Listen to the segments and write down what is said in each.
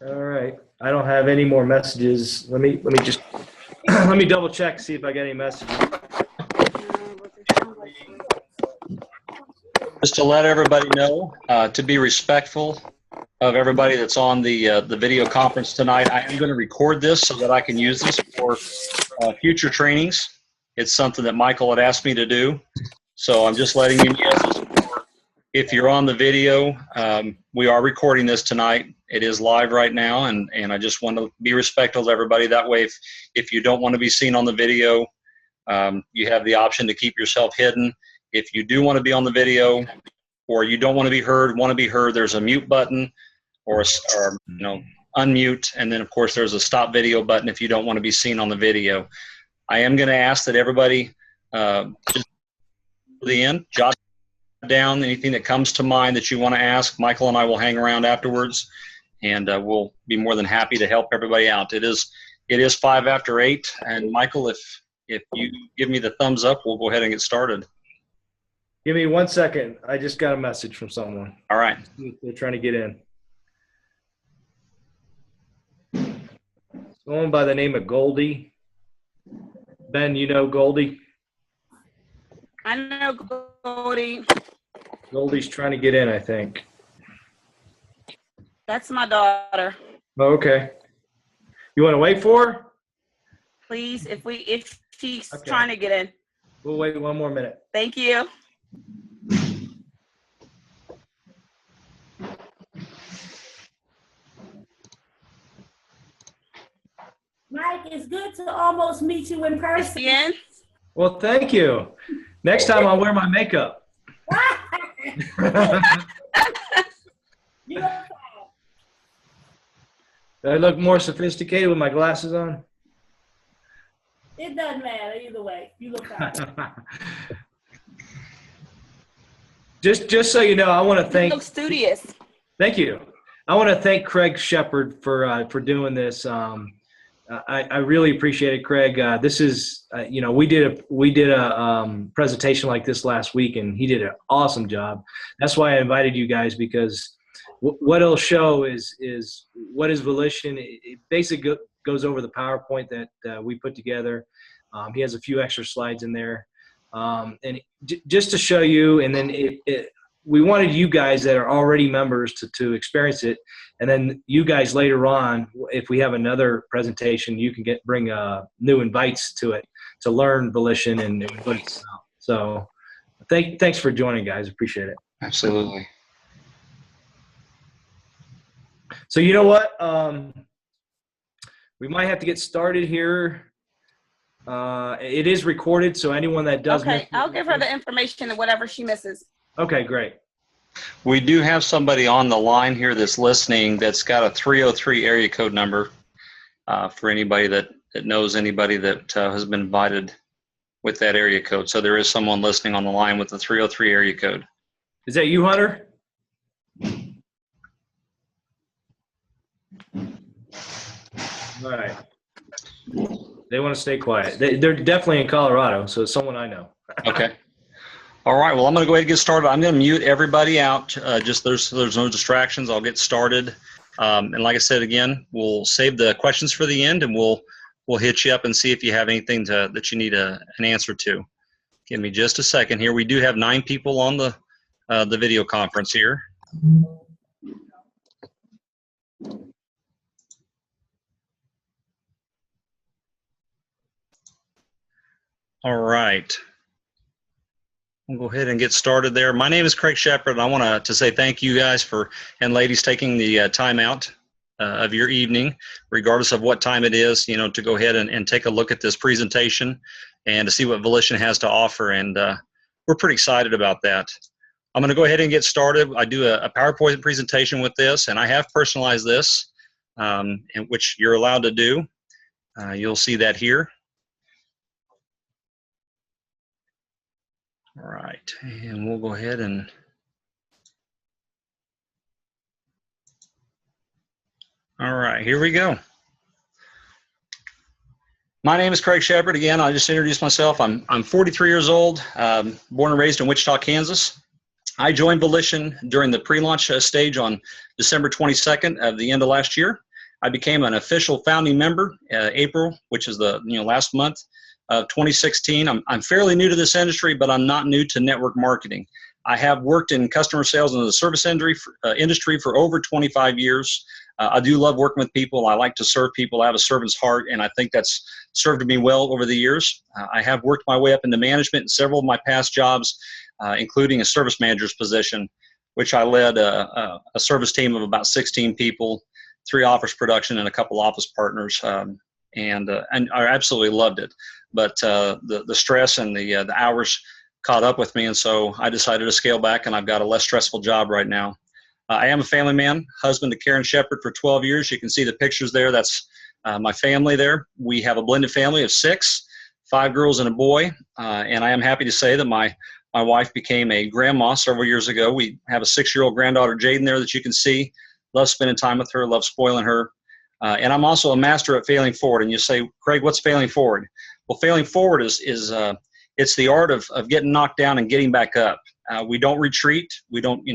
All right. I don't have any more messages. Let me just let me double check, see if I get any messages. Just to let everybody know, to be respectful of everybody that's on the video conference tonight, I am going to record this so that I can use this for future trainings. It's something that Michael had asked me to do. So I'm just letting you know, if you're on the video, we are recording this tonight. It is live right now, and I just want to be respectful of everybody. That way, if you don't want to be seen on the video, you have the option to keep yourself hidden. If you do want to be on the video, or you don't want to be heard, there's a mute button, or unmute, and then of course there's a stop video button if you don't want to be seen on the video. I am going to ask that everybody just to the end, jot down anything that comes to mind that you want to ask. Michael and I will hang around afterwards, and we'll be more than happy to help everybody out. It is 5 after 8, and Michael, if you give me the thumbs up, we'll go ahead and get started. Give me 1 second. I just got a message from someone. All right. They're trying to get in. Someone by the name of Goldie. Ben, you know Goldie? I know Goldie. Goldie's trying to get in, I think. That's my daughter. Oh, okay. You want to wait for her? Please, if she's Okay. trying to get in. We'll wait 1 more minute. Thank you. Mike, it's good to almost meet you in person. Ian? Well, thank you. Next time I'll wear my makeup. You look Do I look more sophisticated with my glasses on? It doesn't matter either way. You look fine. Just so you know, I want to You thank. look studious. Thank you. I want to thank Craig Shepard for doing this. I really appreciate it, Craig. This is we did a presentation like this last week, and he did an awesome job. That's why I invited you guys, because what it'll show is what is Volishon. It basically goes over the PowerPoint that we put together. He has a few extra slides in there, and just to show you. And then we wanted you guys that are already members to experience it, and then you guys later on, if we have another presentation, you can bring new invites to it to learn Volishon and what it's about. So thanks for joining, guys. Appreciate it. Absolutely. So you know what? We might have to get started here. It is recorded, so anyone that does Okay, I'll give her the information and whatever she misses. Okay, great. We do have somebody on the line here that's listening that's got a 303 area code number for anybody that knows anybody that has been invited with that area code. So there is someone listening on the line with the 303 area code. Is that you, Hunter? All right. They want to stay quiet. They're definitely in Colorado, so it's someone I know. Okay. All right. Well, I'm going to go ahead and get started. I'm going to mute everybody out. Just there's no distractions. I'll get started. And like I said, again, we'll save the questions for the end, and we'll hit you up and see if you have anything that you need an answer to. Give me just a second here. We do have 9 people on the video conference here. All right. We'll go ahead and get started there. My name is Craig Shepard, and I want to say thank you guys and ladies taking the time out of your evening, regardless of what time it is, to go ahead and take a look at this presentation and to see what Volishon has to offer. And we're pretty excited about that. I'm going to go ahead and get started. I do a PowerPoint presentation with this, and I have personalized this, which you're allowed to do. You'll see that here. All right, and we'll go ahead and all right, here we go. My name is Craig Shepard. Again, I just introduced myself. I'm 43 years old, born and raised in Wichita, Kansas. I joined Volishon during the pre-launch stage on December 22nd of the end of last year. I became an official founding member April, which is the last month of 2016. I'm fairly new to this industry, but I'm not new to network marketing. I have worked in customer sales in the service industry for over 25 years. I do love working with people. I like to serve people. I have a servant's heart, and I think that's served me well over the years. I have worked my way up into management in several of my past jobs, including a service manager's position, which I led a service team of about 16 people, 3 office production, and a couple office partners, and I absolutely loved it. But the stress and the hours caught up with me, and so I decided to scale back, and I've got a less stressful job right now. I am a family man, husband to Karen Shepard for 12 years. You can see the pictures there. That's my family there. We have a blended family of 6, 5 girls and a boy, and I am happy to say that my wife became a grandma several years ago. We have a 6-year-old granddaughter, Jaden, there that you can see. Love spending time with her, love spoiling her. And I'm also a master at failing forward. And you say, Craig, what's failing forward? Well, failing forward is it's the art of getting knocked down and getting back up. We don't retreat. We don't,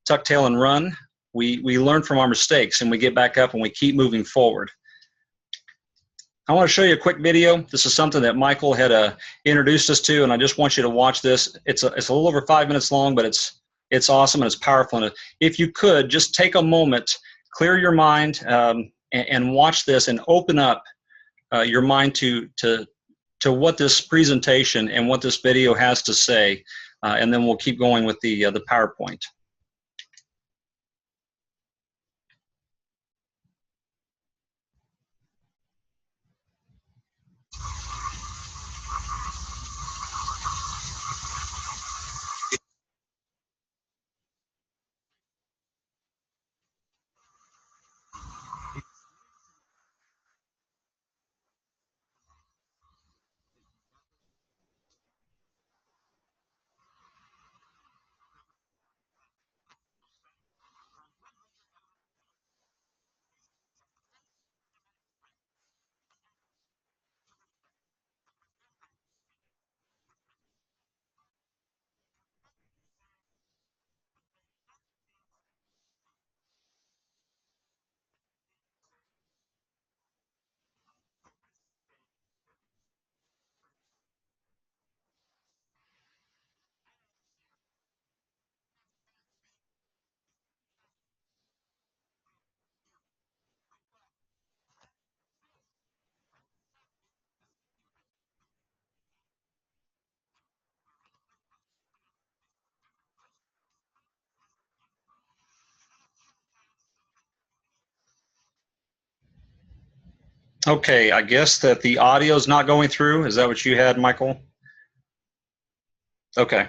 tuck tail and run. We learn from our mistakes, and we get back up and we keep moving forward. I want to show you a quick video. This is something that Michael had introduced us to, and I just want you to watch this. It's a little over 5 minutes long, but it's awesome and it's powerful. And if you could just take a moment, clear your mind, and watch this, and open up your mind to what this presentation and what this video has to say, and then we'll keep going with the PowerPoint. Okay, I guess that the audio is not going through. Is that what you had, Michael? Okay.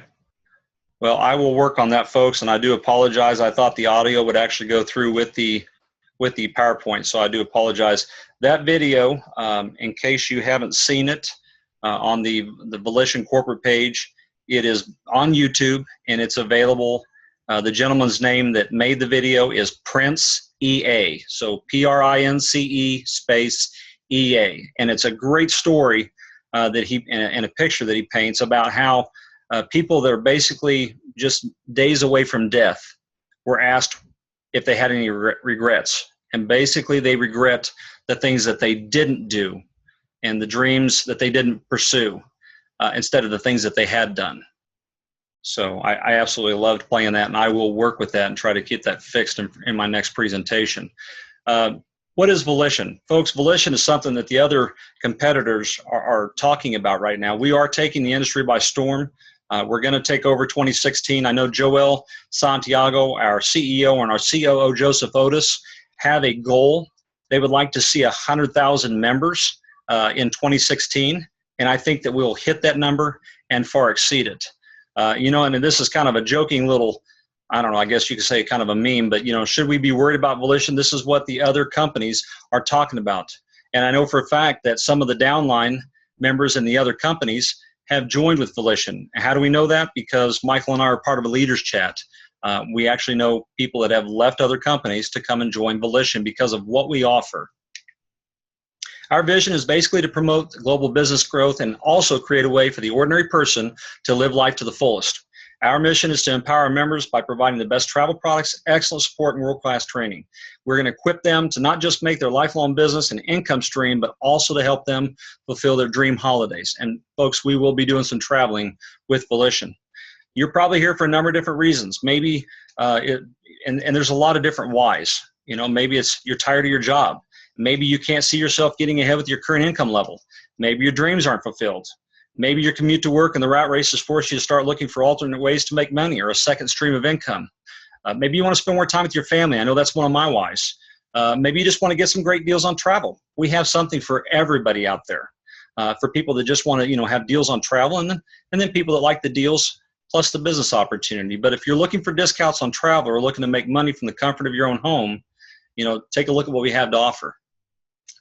Well, I will work on that, folks, and I do apologize. I thought the audio would actually go through with the PowerPoint, so I do apologize. That video, in case you haven't seen it, on the Volishon corporate page, it is on YouTube, and it's available. The gentleman's name that made the video is Prince EA, so Prince space EA, and it's a great story that he and a picture that he paints about how people that are basically just days away from death were asked if they had any regrets, and basically they regret the things that they didn't do and the dreams that they didn't pursue instead of the things that they had done. So I absolutely loved playing that, and I will work with that and try to get that fixed in my next presentation. What is Volishon? Folks, Volishon is something that the other competitors are talking about right now. We are taking the industry by storm. We're going to take over 2016. I know Joel Santiago, our CEO, and our COO, Joseph Otis, have a goal. They would like to see 100,000 members in 2016, and I think that we'll hit that number and far exceed it. And this is kind of a joking little, I don't know, I guess you could say kind of a meme, but, should we be worried about Volishon? This is what the other companies are talking about. And I know for a fact that some of the downline members in the other companies have joined with Volishon. How do we know that? Because Michael and I are part of a leaders chat. We actually know people that have left other companies to come and join Volishon because of what we offer. Our vision is basically to promote global business growth and also create a way for the ordinary person to live life to the fullest. Our mission is to empower our members by providing the best travel products, excellent support, and world-class training. We're going to equip them to not just make their lifelong business an income stream, but also to help them fulfill their dream holidays. And folks, we will be doing some traveling with Volishon. You're probably here for a number of different reasons. Maybe, and there's a lot of different whys. You know, maybe it's you're tired of your job. Maybe you can't see yourself getting ahead with your current income level. Maybe your dreams aren't fulfilled. Maybe your commute to work and the rat race has forced you to start looking for alternate ways to make money or a second stream of income. Maybe you want to spend more time with your family. I know that's one of my whys. Maybe you just want to get some great deals on travel. We have something for everybody out there. For people that just want to, you know, have deals on travel, and then people that like the deals plus the business opportunity. But if you're looking for discounts on travel or looking to make money from the comfort of your own home, you know, take a look at what we have to offer.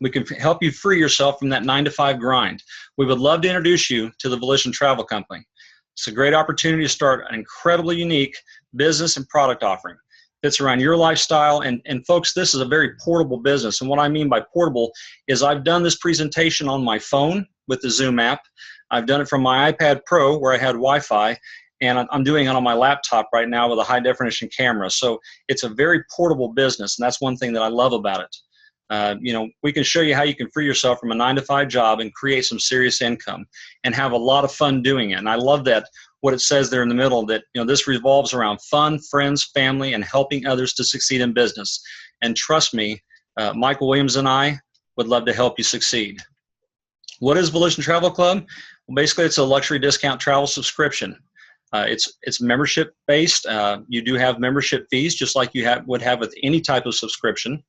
We can help you free yourself from that 9-to-5 grind. We would love to introduce you to the Volishon Travel Company. It's a great opportunity to start an incredibly unique business and product offering. Fits around your lifestyle. And folks, this is a very portable business. And what I mean by portable is I've done this presentation on my phone with the Zoom app. I've done it from my iPad Pro where I had Wi-Fi. And I'm doing it on my laptop right now with a high definition camera. So it's a very portable business. And that's one thing that I love about it. You know, we can show you how you can free yourself from a 9-to-5 job and create some serious income and have a lot of fun doing it. And I love that what it says there in the middle, that, you know, this revolves around fun, friends, family, and helping others to succeed in business. And trust me, Michael Williams and I would love to help you succeed. What is Volishon Travel Club? Well, basically, it's a luxury discount travel subscription. It's membership based. You do have membership fees, just like you would have with any type of subscription.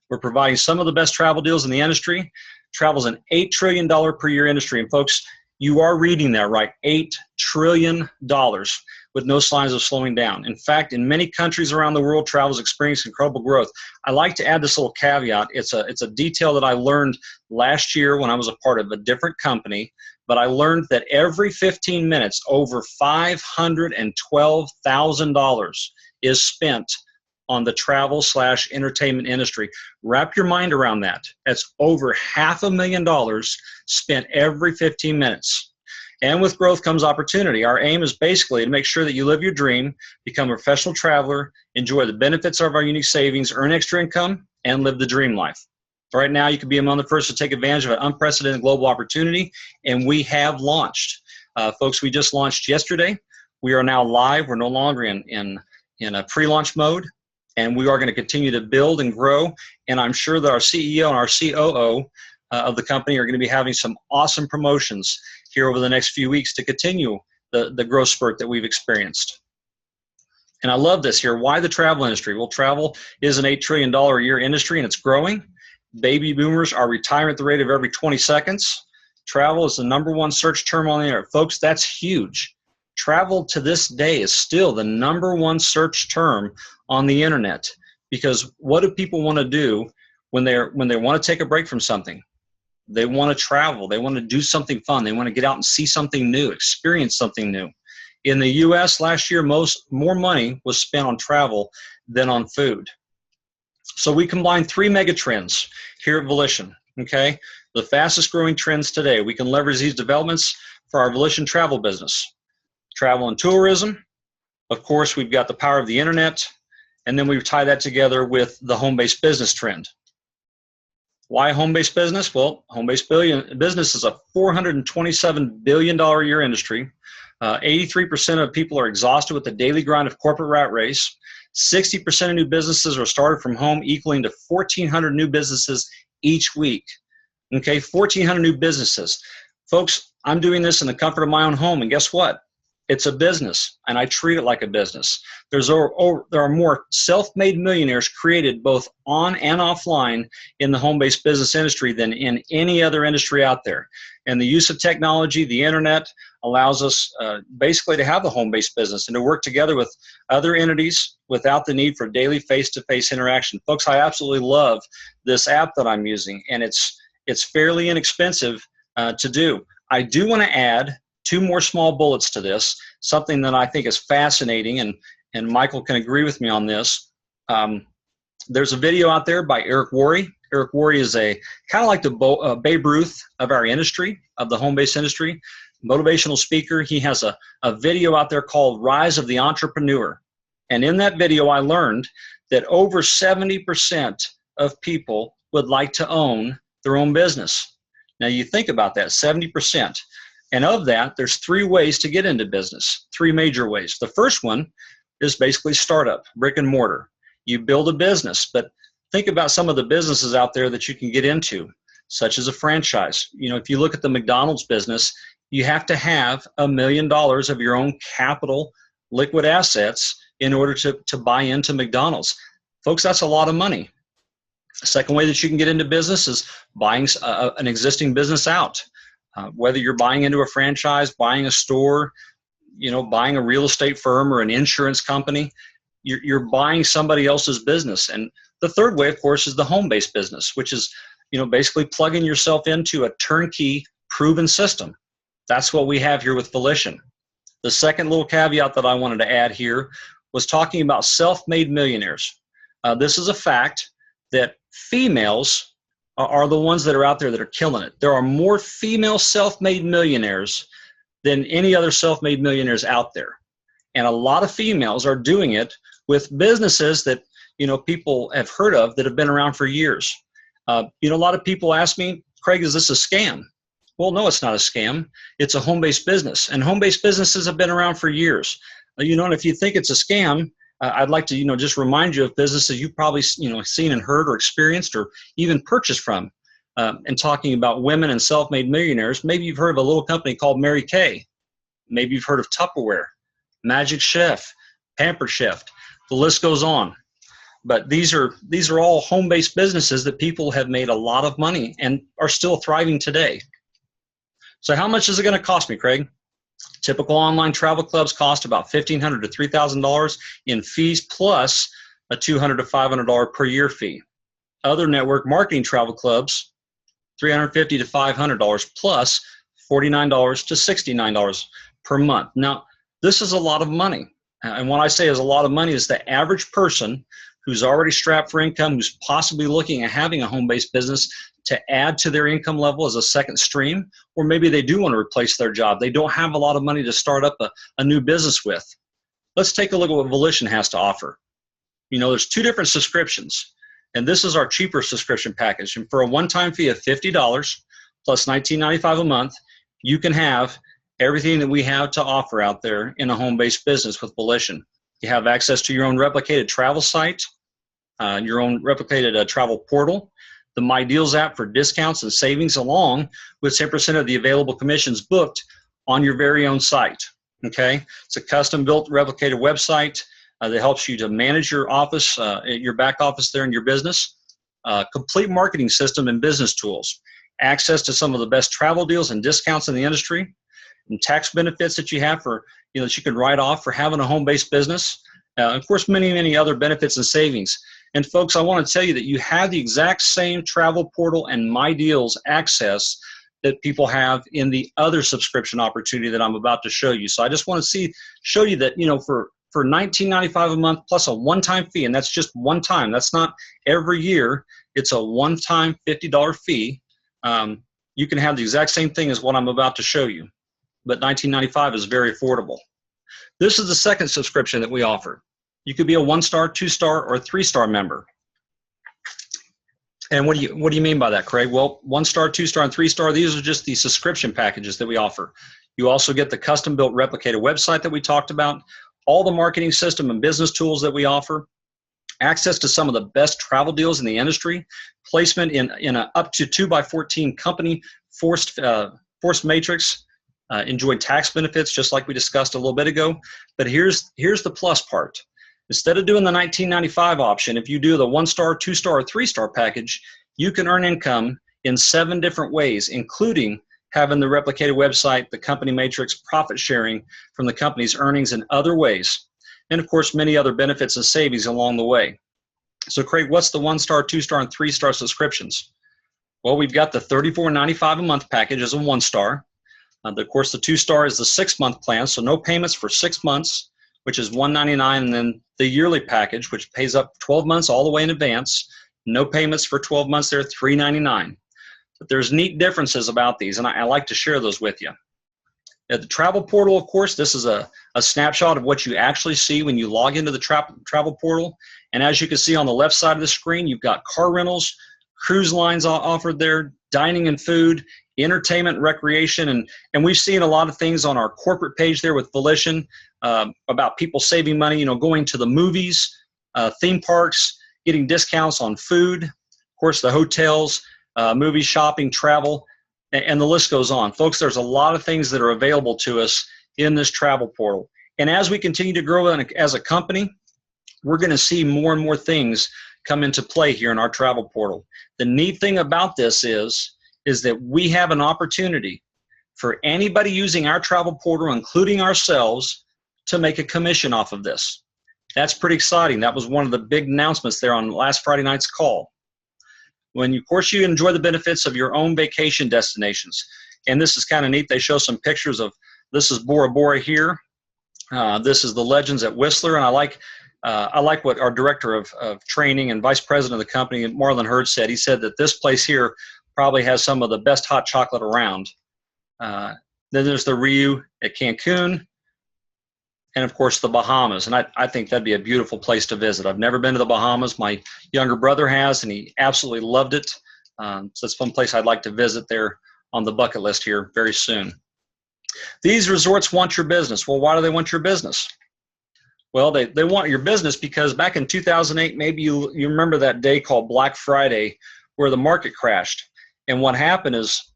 We're providing some of the best travel deals in the industry. Travel's an $8 trillion per year industry. And folks, you are reading that right, $8 trillion with no signs of slowing down. In fact, in many countries around the world, travel is experiencing incredible growth. I like to add this little caveat. It's a detail that I learned last year when I was a part of a different company, but I learned that every 15 minutes, over $512,000 is spent on the travel/entertainment industry. Wrap your mind around that. That's over $500,000 spent every 15 minutes. And with growth comes opportunity. Our aim is basically to make sure that you live your dream, become a professional traveler, enjoy the benefits of our unique savings, earn extra income, and live the dream life. Right now, you could be among the first to take advantage of an unprecedented global opportunity, and we have launched. Folks, we just launched yesterday. We are now live. We're no longer in a pre-launch mode. And we are going to continue to build and grow. And I'm sure that our CEO and our COO of the company are going to be having some awesome promotions here over the next few weeks to continue the growth spurt that we've experienced. And I love this here. Why the travel industry? Well, travel is an $8 trillion a year industry, and it's growing. Baby boomers are retiring at the rate of every 20 seconds. Travel is the #1 search term on the internet. Folks, that's huge. Travel to this day is still the #1 search term on the internet, because what do people want to do when they want to take a break from something? They want to travel. They want to do something fun. They want to get out and see something new, experience something new. In the U.S. last year, more money was spent on travel than on food. So we combined 3 mega trends here at Volishon. Okay, the fastest growing trends today. We can leverage these developments for our Volishon travel business. Travel and tourism. Of course, we've got the power of the internet, and then we tie that together with the home-based business trend. Why home-based business? Well, home-based business is a $427 billion a year industry. 83% of people are exhausted with the daily grind of corporate rat race. 60% of new businesses are started from home, equaling to 1,400 new businesses each week. Okay, 1,400 new businesses. Folks, I'm doing this in the comfort of my own home, and guess what? It's a business, and I treat it like a business. There are more self-made millionaires created both on and offline in the home-based business industry than in any other industry out there. And the use of technology, the internet, allows us basically to have a home-based business and to work together with other entities without the need for daily face-to-face interaction. Folks, I absolutely love this app that I'm using, and it's fairly inexpensive to do. I do want to add 2 more small bullets to this, something that I think is fascinating, and Michael can agree with me on this. There's a video out there by Eric Worre, Eric Worre is a kind of like the Babe Ruth of our industry, of the home-based industry, motivational speaker. He has a video out there called Rise of the Entrepreneur. And in that video, I learned that over 70% of people would like to own their own business. Now you think about that, 70%. And of that, there's 3 ways to get into business, 3 major ways. The first one is basically startup, brick and mortar. You build a business, but think about some of the businesses out there that you can get into, such as a franchise. You know, if you look at the McDonald's business, you have to have $1 million of your own capital, liquid assets, in order to buy into McDonald's. Folks, that's a lot of money. The second way that you can get into business is buying an existing business out. Whether you're buying into a franchise, buying a store, you know, buying a real estate firm or an insurance company, you're buying somebody else's business. And the third way, of course, is the home-based business, which is, you know, basically plugging yourself into a turnkey proven system. That's what we have here with Volishon. The second little caveat that I wanted to add here was talking about self-made millionaires. This is a fact that females are the ones that are out there that are killing it. There are more female self-made millionaires than any other self-made millionaires out there. And a lot of females are doing it with businesses that, you know, people have heard of that have been around for years. You know, a lot of people ask me, Craig, is this a scam? Well, no, it's not a scam. It's a home-based business, and home-based businesses have been around for years. You know, and if you think it's a scam, I'd like to, you know, just remind you of businesses you've probably, you know, seen and heard or experienced or even purchased from. And talking about women and self-made millionaires, maybe you've heard of a little company called Mary Kay. Maybe you've heard of Tupperware, Magic Chef, Pampered Chef. The list goes on. But these are all home-based businesses that people have made a lot of money and are still thriving today. So how much is it going to cost me, Craig? Typical online travel clubs cost about $1,500 to $3,000 in fees, plus a $200 to $500 per year fee. Other network marketing travel clubs, $350 to $500 plus $49 to $69 per month. Now, this is a lot of money. And when I say is a lot of money, is the average person who's already strapped for income, who's possibly looking at having a home-based business to add to their income level as a second stream, or maybe they do want to replace their job. They don't have a lot of money to start up a new business with. Let's take a look at what Volishon has to offer. You know, there's 2 different subscriptions, and this is our cheaper subscription package. And for a one-time fee of $50 plus $19.95 a month, you can have everything that we have to offer out there in a home-based business with Volishon. You have access to your own replicated travel site, your own replicated travel portal, the My Deals app for discounts and savings, along with 10% of the available commissions booked on your very own site. Okay, it's a custom-built replicated website that helps you to manage your office, your back office there in your business, complete marketing system and business tools, access to some of the best travel deals and discounts in the industry, and tax benefits that you have for, you know, that you can write off for having a home-based business. Of course, many, many other benefits and savings. And folks, I want to tell you that you have the exact same travel portal and My Deals access that people have in the other subscription opportunity that I'm about to show you. So I just want to show you that, you know, for $19.95 a month plus a one-time fee, and that's just one time. That's not every year. It's a one-time $50 fee. You can have the exact same thing as what I'm about to show you, but $19.95 is very affordable. This is the second subscription that we offer. You could be a 1-star, 2-star, or 3-star member. And what do you mean by that, Craig? Well, 1-star, 2-star, and 3-star, these are just the subscription packages that we offer. You also get the custom-built replicated website that we talked about, all the marketing system and business tools that we offer, access to some of the best travel deals in the industry, placement in a up to 2x14 company forced matrix, enjoy tax benefits just like we discussed a little bit ago. But here's the plus part. Instead of doing the $19.95 option, if you do the 1-star, 2-star, or 3-star package, you can earn income in 7 different ways, including having the replicated website, the company matrix, profit sharing from the company's earnings in other ways, and of course, many other benefits and savings along the way. So Craig, what's the 1-star, 2-star, and 3-star subscriptions? Well, we've got the $34.95 a month package as a 1-star. Of course, the 2-star is the 6-month plan, so no payments for 6 months, which is $199, and then the yearly package, which pays up 12 months all the way in advance, No payments for 12 months. They're $3.99. But there's neat differences about these, and I like to share those with you. At the travel portal, of course, this is a snapshot of what you actually see when you log into the travel portal. And as you can see on the left side of the screen, you've got car rentals, cruise lines offered there, dining and food, entertainment, recreation, and we've seen a lot of things on our corporate page there with Volishon about people saving money, you know, going to the movies, theme parks, getting discounts on food, of course, the hotels, movies, shopping, travel, and the list goes on. Folks, there's a lot of things that are available to us in this travel portal. And as we continue to grow as a company, we're going to see more and more things come into play here in our travel portal. The neat thing about this is that we have an opportunity for anybody using our travel portal, including ourselves, to make a commission off of this. That's pretty exciting. That was one of the big announcements there on last Friday night's call. When, of course, you enjoy the benefits of your own vacation destinations. And this is kind of neat. They show some pictures of, this is Bora Bora here. This is the Legends at Whistler. And I like what our director of training and vice president of the company, Marlon Hurd, said. He said that this place here probably has some of the best hot chocolate around. Then there's the Rio at Cancun. And of course the Bahamas, and I think that'd be a beautiful place to visit. I've never been to the Bahamas. My younger brother has, and he absolutely loved it. So it's one place I'd like to visit there on the bucket list here very soon. These resorts want your business. Well, why do they want your business? Well, they want your business because back in 2008, maybe you remember that day called Black Friday where the market crashed. And what happened is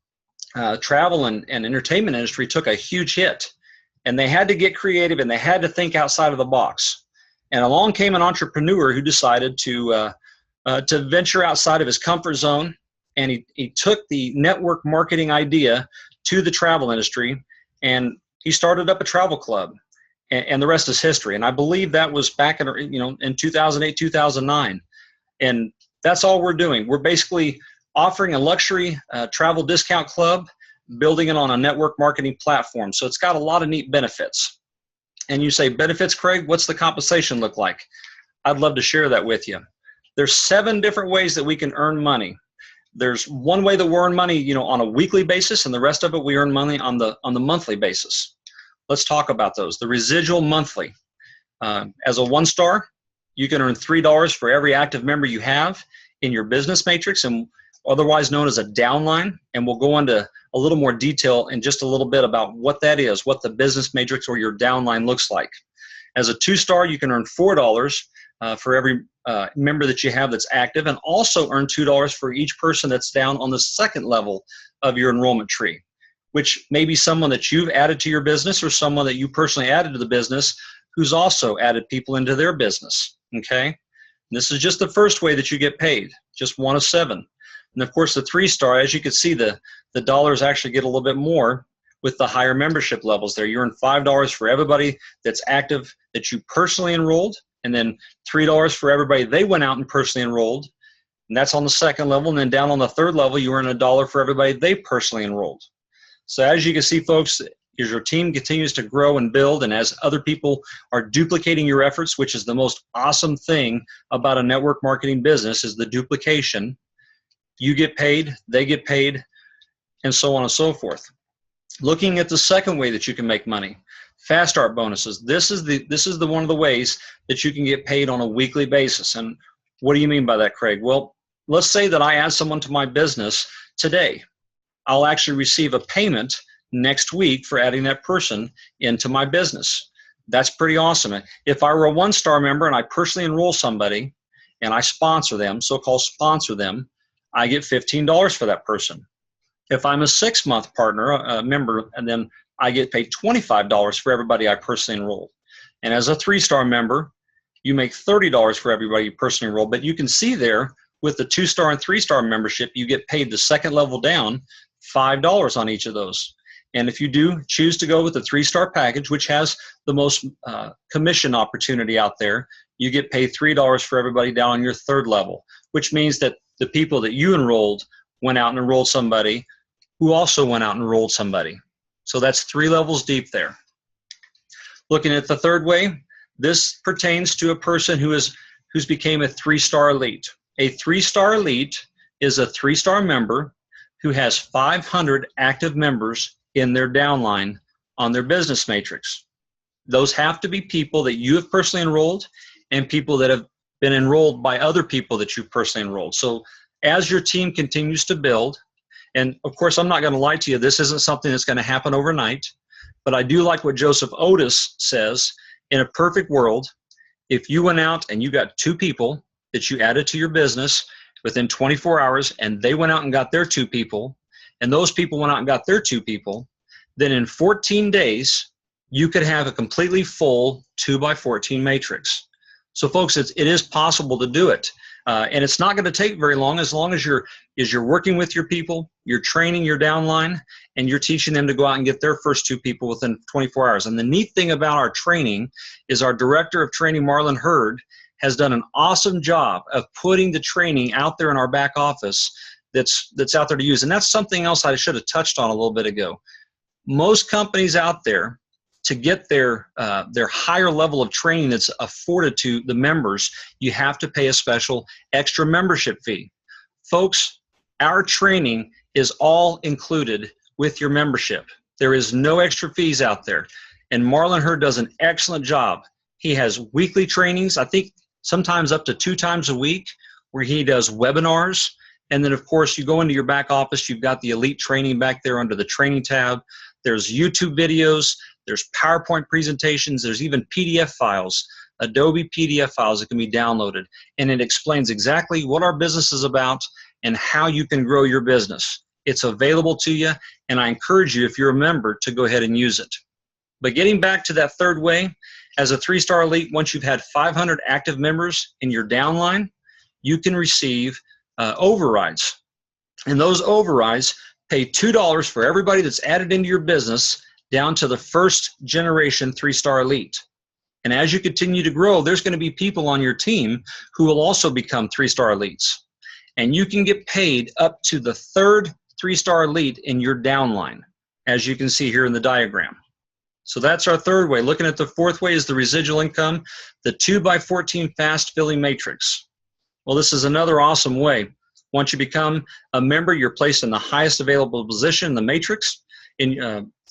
travel and entertainment industry took a huge hit. And they had to get creative and they had to think outside of the box. And along came an entrepreneur who decided to venture outside of his comfort zone. And he took the network marketing idea to the travel industry, and he started up a travel club. And the rest is history. And I believe that was back in 2008, 2009. And that's all we're doing. We're basically offering a luxury travel discount club, building it on a network marketing platform. So it's got a lot of neat benefits. And you say, benefits, Craig, what's the compensation look like? I'd love to share that with you. There's 7 different ways that we can earn money. There's one way that we earn money, on a weekly basis, and the rest of it we earn money on the monthly basis. Let's talk about those. The residual monthly. As a 1-star, you can earn $3 for every active member you have in your business matrix, and otherwise known as a downline, and we'll go into a little more detail in just a little bit about what that is, what the business matrix or your downline looks like. As a 2-star, you can earn $4 for every member that you have that's active, and also earn $2 for each person that's down on the second level of your enrollment tree, which may be someone that you've added to your business or someone that you personally added to the business who's also added people into their business, okay? And this is just the first way that you get paid, just one of 7. And of course, the 3-star, as you can see, the dollars actually get a little bit more with the higher membership levels there. You earn $5 for everybody that's active that you personally enrolled, and then $3 for everybody they went out and personally enrolled. And that's on the second level. And then down on the third level, you earn $1 for everybody they personally enrolled. So as you can see, folks, as your team continues to grow and build, and as other people are duplicating your efforts, which is the most awesome thing about a network marketing business, is the duplication. You get paid, they get paid, and so on and so forth. Looking at the second way that you can make money, fast start bonuses. This is the one of the ways that you can get paid on a weekly basis. And what do you mean by that, Craig? Well, let's say that I add someone to my business today. I'll actually receive a payment next week for adding that person into my business. That's pretty awesome. If I were a 1-star member and I personally enroll somebody and I sponsor them, so-called sponsor them, I get $15 for that person. If I'm a 6-month partner, member, and then I get paid $25 for everybody I personally enrolled. And as a 3-star member, you make $30 for everybody you personally enrolled. But you can see there with the 2-star and 3-star membership, you get paid the second level down $5 on each of those. And if you do choose to go with the 3-star package, which has the most commission opportunity out there, you get paid $3 for everybody down on your third level, which means that the people that you enrolled went out and enrolled somebody who also went out and enrolled somebody. So that's 3 levels deep there. Looking at the third way, this pertains to a person who's became a 3-star elite. A 3-star elite is a 3-star member who has 500 active members in their downline on their business matrix. Those have to be people that you have personally enrolled and people that have been enrolled by other people that you've personally enrolled. So as your team continues to build, and of course, I'm not going to lie to you, this isn't something that's going to happen overnight, but I do like what Joseph Otis says. In a perfect world, if you went out and you got 2 people that you added to your business within 24 hours and they went out and got their 2 people, and those people went out and got their 2 people, then in 14 days, you could have a completely full 2x14 matrix. So folks, it is possible to do it. And it's not going to take very long as you're working with your people, you're training your downline, and you're teaching them to go out and get their first 2 people within 24 hours. And the neat thing about our training is our director of training, Marlon Hurd, has done an awesome job of putting the training out there in our back office that's out there to use. And that's something else I should have touched on a little bit ago. Most companies out there, to get their higher level of training that's afforded to the members, you have to pay a special extra membership fee. Folks, our training is all included with your membership. There is no extra fees out there. And Marlon Hurd does an excellent job. He has weekly trainings, I think sometimes up to 2 times a week, where he does webinars. And then, of course, you go into your back office, you've got the elite training back there under the training tab. There's YouTube videos. There's PowerPoint presentations. There's even PDF files, Adobe PDF files that can be downloaded. And it explains exactly what our business is about and how you can grow your business. It's available to you, and I encourage you, if you're a member, to go ahead and use it. But getting back to that third way, as a 3-star elite, once you've had 500 active members in your downline, you can receive overrides. And those overrides pay $2 for everybody that's added into your business down to the first generation 3-star elite. And as you continue to grow, there's going to be people on your team who will also become 3-star elites. And you can get paid up to the 3rd 3-star elite in your downline, as you can see here in the diagram. So that's our 3rd way. Looking at the 4th way is the residual income, the 2x14 fast filling matrix. Well, this is another awesome way. Once you become a member, you're placed in the highest available position in the matrix.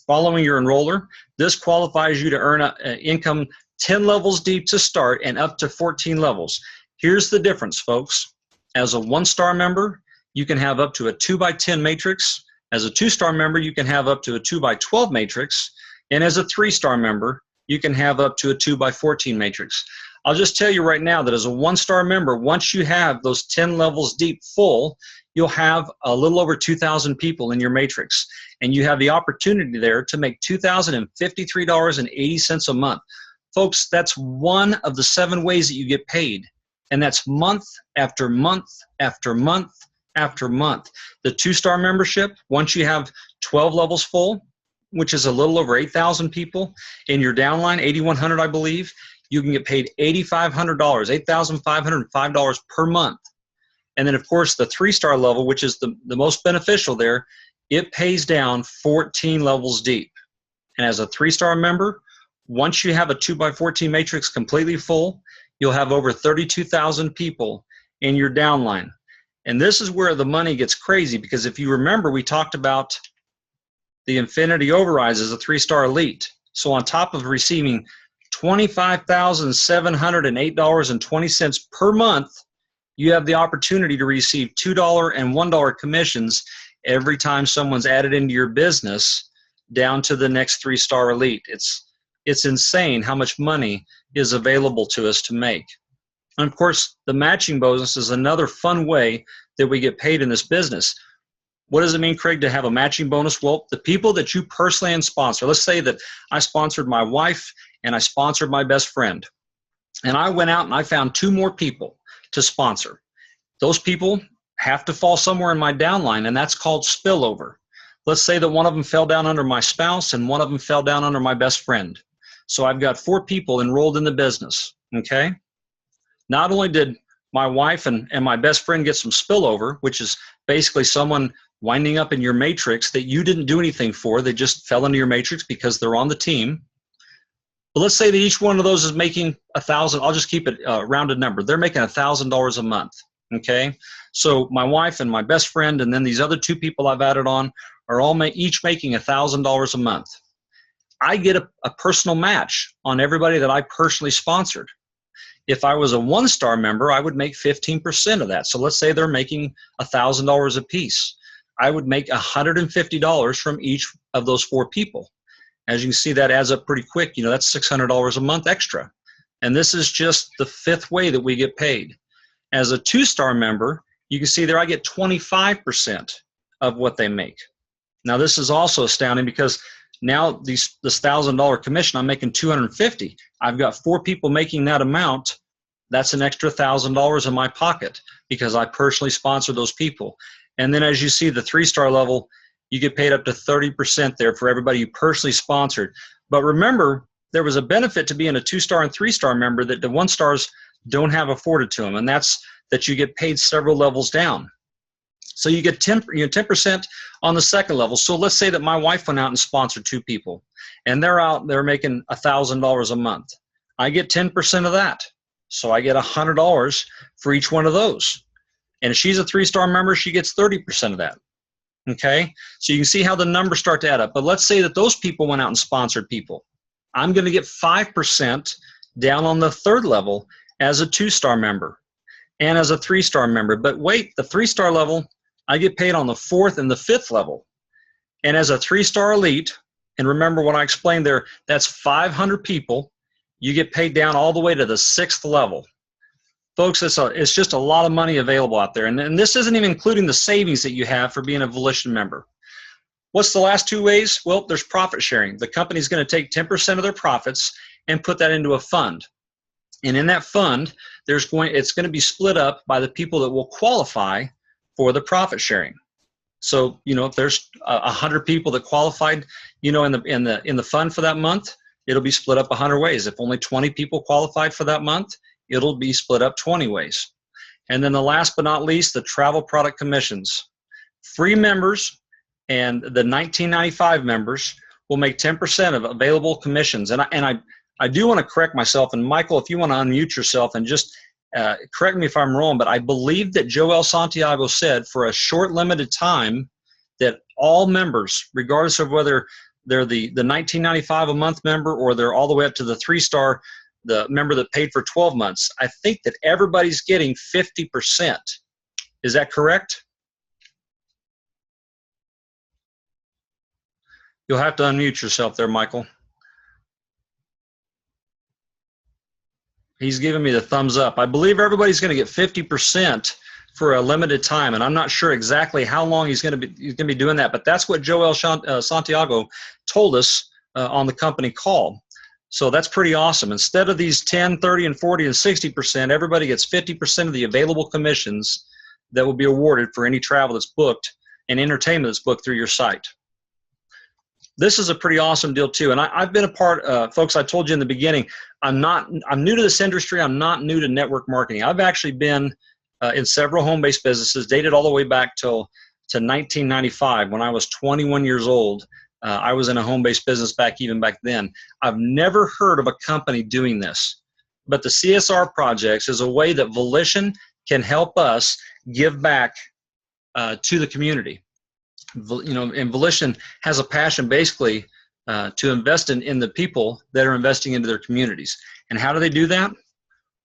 Following your enroller, this qualifies you to earn income 10 levels deep to start and up to 14 levels. Here's the difference, folks. As a 1-star member, you can have up to a 2x10 matrix. As a 2-star member, you can have up to a 2x12 matrix. And as a 3-star member, you can have up to a 2x14 matrix. I'll just tell you right now that as a 1-star member, once you have those 10 levels deep full, you'll have a little over 2,000 people in your matrix. And you have the opportunity there to make $2,053.80 a month. Folks, that's one of the 7 ways that you get paid. And that's month after month after month after month. The 2-star membership, once you have 12 levels full, which is a little over 8,000 people in your downline, 8,100 I believe, you can get paid $8,500, $8,505 per month. And then, of course, the 3-star level, which is the most beneficial there, it pays down 14 levels deep. And as a 3-star member, once you have a 2x14 matrix completely full, you'll have over 32,000 people in your downline. And this is where the money gets crazy, because if you remember, we talked about the Infinity Overrides as a 3-star elite. So on top of receiving $25,708.20 per month, you have the opportunity to receive $2 and $1 commissions every time someone's added into your business down to the next 3-star elite. It's insane how much money is available to us to make. And of course, the matching bonus is another fun way that we get paid in this business. What does it mean, Craig, to have a matching bonus? Well, the people that you personally sponsor, let's say that I sponsored my wife and I sponsored my best friend, and I went out and I found 2 more people to sponsor. Those people have to fall somewhere in my downline, and that's called spillover. Let's say that one of them fell down under my spouse and one of them fell down under my best friend. So I've got 4 people enrolled in the business, okay? Not only did my wife and my best friend get some spillover, which is basically someone winding up in your matrix that you didn't do anything for, they just fell into your matrix because they're on the team. But let's say that each one of those is making $1,000. I'll just keep it a rounded number. They're making $1,000 a month, Okay, so my wife and my best friend, and then these other two people I've added on, are all each making $1,000 a month. I get a personal match on everybody that I personally sponsored. If I was a 1-star member, I would make 15% of that. So let's say they're making $1,000 a piece. I would make $150 from each of those 4 people. As you can see, that adds up pretty quick. You know, that's $600 a month extra. And this is just the 5th way that we get paid. As a 2-star member, you can see there I get 25% of what they make. Now this is also astounding because now this $1,000 commission, I'm making $250. I've got 4 people making that amount. That's an extra $1,000 in my pocket because I personally sponsor those people. And then as you see, the 3-star level, you get paid up to 30% there for everybody you personally sponsored. But remember, there was a benefit to being a 2-star and 3-star member that the 1-stars don't have afforded to them, and that's that you get paid several levels down. So you get 10% on the 2nd level. So let's say that my wife went out and sponsored 2 people, and they're making $1,000 a month. I get 10% of that. So I get $100 for each one of those. And if she's a 3-star member, she gets 30% of that. Okay? So you can see how the numbers start to add up. But let's say that those people went out and sponsored people. I'm going to get 5% down on the 3rd level as a 2-star member and as a 3-star member. But wait, the 3-star level, I get paid on the 4th and the 5th level. And as a 3-star elite, and remember what I explained there, that's 500 people, you get paid down all the way to the 6th level. Folks, it's just a lot of money available out there. And this isn't even including the savings that you have for being a Volishon member. What's the last 2 ways? Well, there's profit sharing. The company's going to take 10% of their profits and put that into a fund. And in that fund, it's going to be split up by the people that will qualify for the profit sharing. So, you know, if there's 100 people that qualified, you know, in the fund for that month, it'll be split up 100 ways. If only 20 people qualified for that month, it'll be split up 20 ways. And then the last but not least, the travel product commissions. Free members and the 1995 members will make 10% of available commissions. And I do want to correct myself, and Michael, if you want to unmute yourself and just correct me if I'm wrong, but I believe that Joel Santiago said for a short limited time that all members, regardless of whether they're the 1995 a month member or they're all the way up to the 3-star, the member that paid for 12 months, I think that everybody's getting 50%. Is that correct? You'll have to unmute yourself there, Michael. He's giving me the thumbs up. I believe everybody's going to get 50% for a limited time, and I'm not sure exactly how long he's going to be doing that, but that's what Joel Santiago told us on the company call. So that's pretty awesome. Instead of these 10, 30, and 40, and 60%, everybody gets 50% of the available commissions that will be awarded for any travel that's booked and entertainment that's booked through your site. This is a pretty awesome deal too. And I've been a part, folks, I told you in the beginning, I'm new to this industry. I'm not new to network marketing. I've actually been in several home-based businesses, dated all the way back to 1995 when I was 21 years old. I was in a home-based business even back then. I've never heard of a company doing this, but the CSR projects is a way that Volishon can help us give back to the community. You know, and Volishon has a passion basically to invest in the people that are investing into their communities. And how do they do that?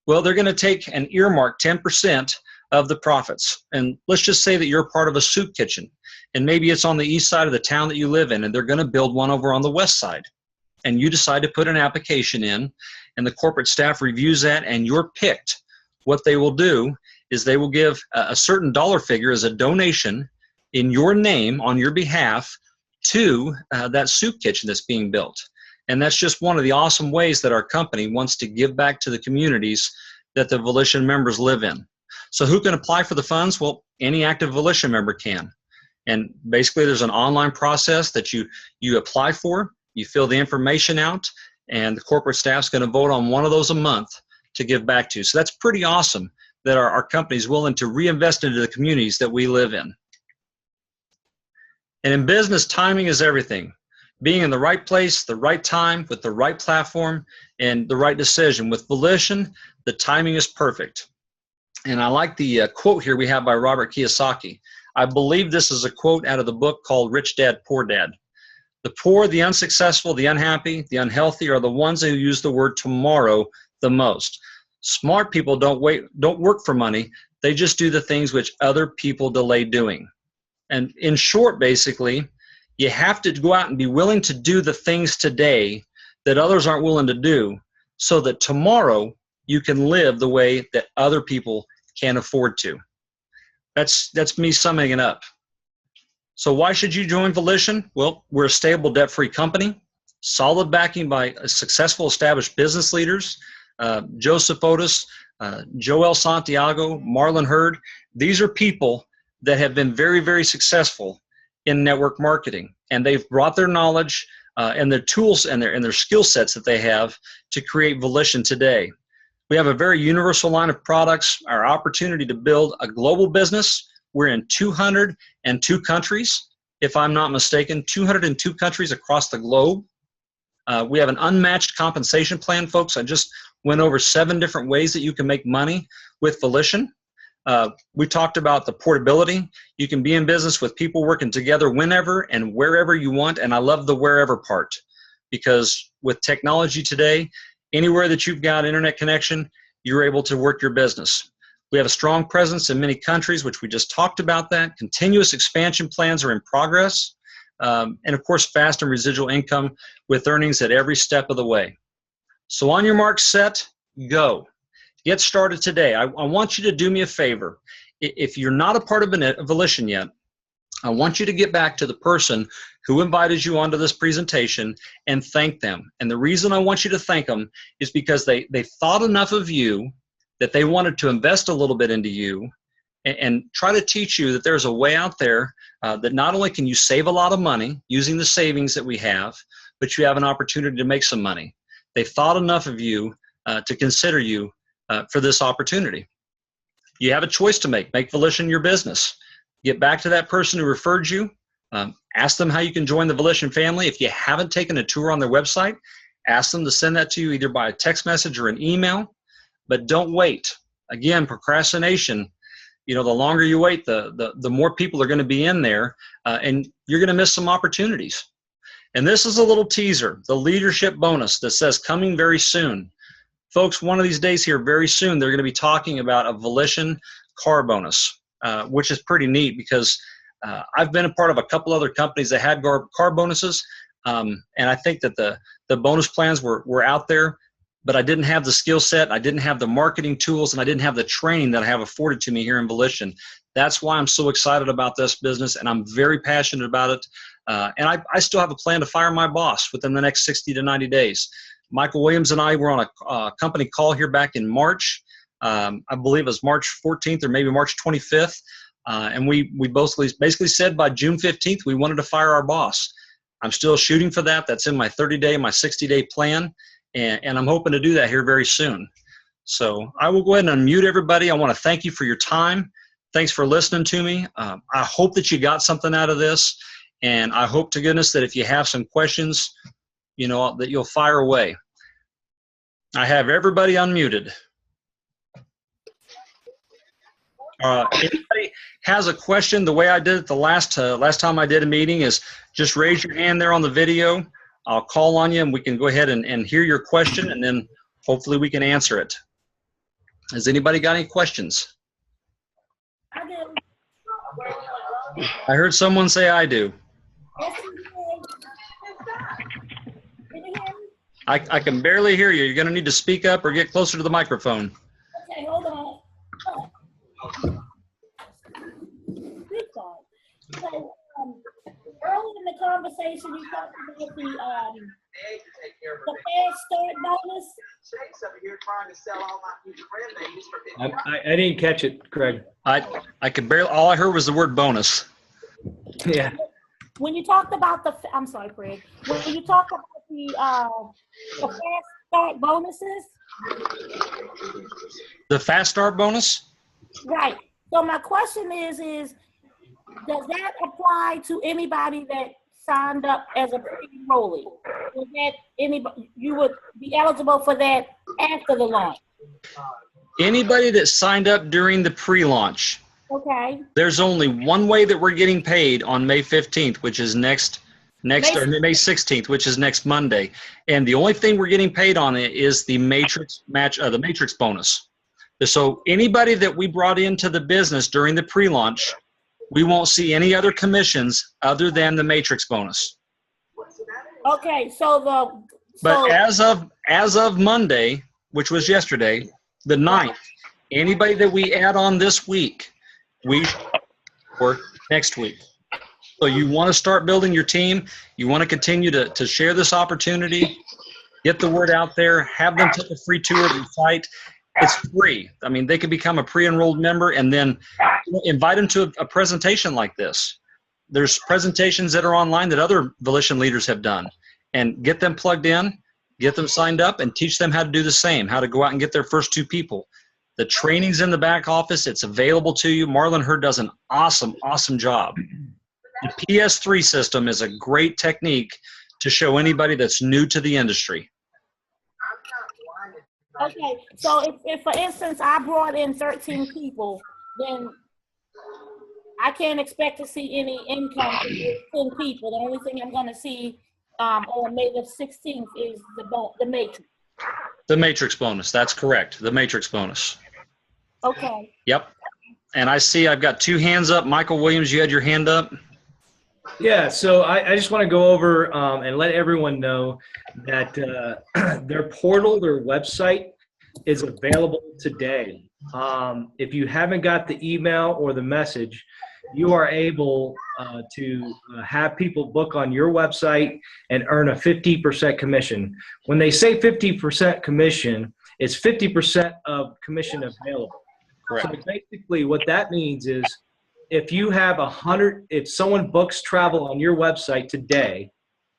Well, they're going to take and earmark 10% of the profits. And let's just say that you're part of a soup kitchen, and maybe it's on the east side of the town that you live in, and they're going to build one over on the west side. And you decide to put an application in, and the corporate staff reviews that, and you're picked. What they will do is they will give a certain dollar figure as a donation in your name on your behalf to that soup kitchen that's being built. And that's just one of the awesome ways that our company wants to give back to the communities that the Volishon members live in. So who can apply for the funds? Well, any active Volishon member can. And basically there's an online process that you apply for, you fill the information out, and the corporate staff's going to vote on one of those a month to give back to. So that's pretty awesome that our company is willing to reinvest into the communities that we live in. And in business, timing is everything. Being in the right place, the right time, with the right platform, and the right decision. With Volishon, the timing is perfect. And I like the quote here we have by Robert Kiyosaki. I believe this is a quote out of the book called Rich Dad, Poor Dad. The poor, the unsuccessful, the unhappy, the unhealthy are the ones who use the word tomorrow the most. Smart people don't work for money. They just do the things which other people delay doing. And in short, basically, you have to go out and be willing to do the things today that others aren't willing to do so that tomorrow you can live the way that other people can't afford to. That's me summing it up. So why should you join Volishon? Well, we're a stable, debt-free company, solid backing by successful established business leaders, Joseph Otis, Joel Santiago, Marlon Hurd. These are people that have been very, very successful in network marketing, and they've brought their knowledge and their tools and their skill sets that they have to create Volishon today. We have a very universal line of products. Our opportunity to build a global business. We're in 202 countries, if I'm not mistaken, 202 countries across the globe. We have an unmatched compensation plan, folks. I just went over 7 different ways that you can make money with Volishon. We talked about the portability. You can be in business with people working together whenever and wherever you want, and I love the wherever part, because with technology today, anywhere that you've got internet connection, you're able to work your business. We have a strong presence in many countries, which we just talked about that. Continuous expansion plans are in progress. And of course, fast and residual income with earnings at every step of the way. So on your mark, set, go. Get started today. I want you to do me a favor. If you're not a part of Volishon yet, I want you to get back to the person who invited you onto this presentation and thank them. And the reason I want you to thank them is because they thought enough of you that they wanted to invest a little bit into you and try to teach you that there's a way out there that not only can you save a lot of money using the savings that we have, but you have an opportunity to make some money. They thought enough of you to consider you for this opportunity. You have a choice to make. Make Volishon your business. Get back to that person who referred you. Ask them how you can join the Volishon family. If you haven't taken a tour on their website, ask them to send that to you either by a text message or an email. But don't wait. Again, procrastination, the longer you wait, the more people are going to be in there, and you're going to miss some opportunities. And this is a little teaser, the leadership bonus that says coming very soon. Folks, one of these days here, very soon, they're going to be talking about a Volishon car bonus, which is pretty neat because I've been a part of a couple other companies that had car bonuses, and I think that the bonus plans were out there, but I didn't have the skill set, I didn't have the marketing tools, and I didn't have the training that I have afforded to me here in Volishon. That's why I'm so excited about this business, and I'm very passionate about it. And I still have a plan to fire my boss within the next 60 to 90 days. Michael Williams and I were on a company call here back in March. I believe it was March 14th or maybe March 25th. And we both basically said by June 15th, we wanted to fire our boss. I'm still shooting for that. That's in my 30-day, my 60-day plan. And I'm hoping to do that here very soon. So I will go ahead and unmute everybody. I want to thank you for your time. Thanks for listening to me. I hope that you got something out of this. And I hope to goodness that if you have some questions, that you'll fire away. I have everybody unmuted. Anybody has a question? The way I did it the last time I did a meeting is just raise your hand there on the video. I'll call on you and we can go ahead and hear your question, and then hopefully we can answer it. Has anybody got any questions? I do. I heard someone say I do. Yes, you did. Can you hear me? I can barely hear you. You're going to need to speak up or get closer to the microphone. Okay, hold on. Good thought. So, earlier in the conversation, you talked about the fast start bonus. I didn't catch it, Craig. I could barely. All I heard was the word bonus. Yeah. When you talked about I'm sorry, Craig. When you talked about the fast start bonuses. The fast start bonus? Right. So my question is does that apply to anybody that signed up as a pre-enrollee? Is that anybody, you would be eligible for that after the launch? Anybody that signed up during the pre-launch, Okay. there's only one way that we're getting paid on May 15th, which is next May 16th, which is next Monday. And the only thing we're getting paid on it is the matrix the matrix bonus. So anybody that we brought into the business during the pre-launch, we won't see any other commissions other than the matrix bonus. Okay, so But as of Monday, which was yesterday, the 9th, anybody that we add on this week, we work next week. So you want to start building your team. You want to continue to share this opportunity, get the word out there, have them take a free tour of the site. It's free. I mean, they can become a pre-enrolled member and then invite them to a presentation like this. There's presentations that are online that other Volishon leaders have done, and get them plugged in, get them signed up, and teach them how to do the same, how to go out and get their first 2 people. The training's in the back office. It's available to you. Marlon Hurd does an awesome, awesome job. The PS3 system is a great technique to show anybody that's new to the industry. okay, so if for instance I brought in 13 people, then I can't expect to see any income from those 10 people. The only thing I'm going to see on May the 16th is the matrix. The matrix bonus. That's correct. The matrix bonus. Okay. Yep. And I see I've got 2 hands up. Michael Williams, you had your hand up. Yeah, so I just want to go over and let everyone know that their portal, their website is available today. If you haven't got the email or the message, you are able to have people book on your website and earn a 50% commission. When they say 50% commission, it's 50% of commission available. Correct. So basically what that means is if you have if someone books travel on your website today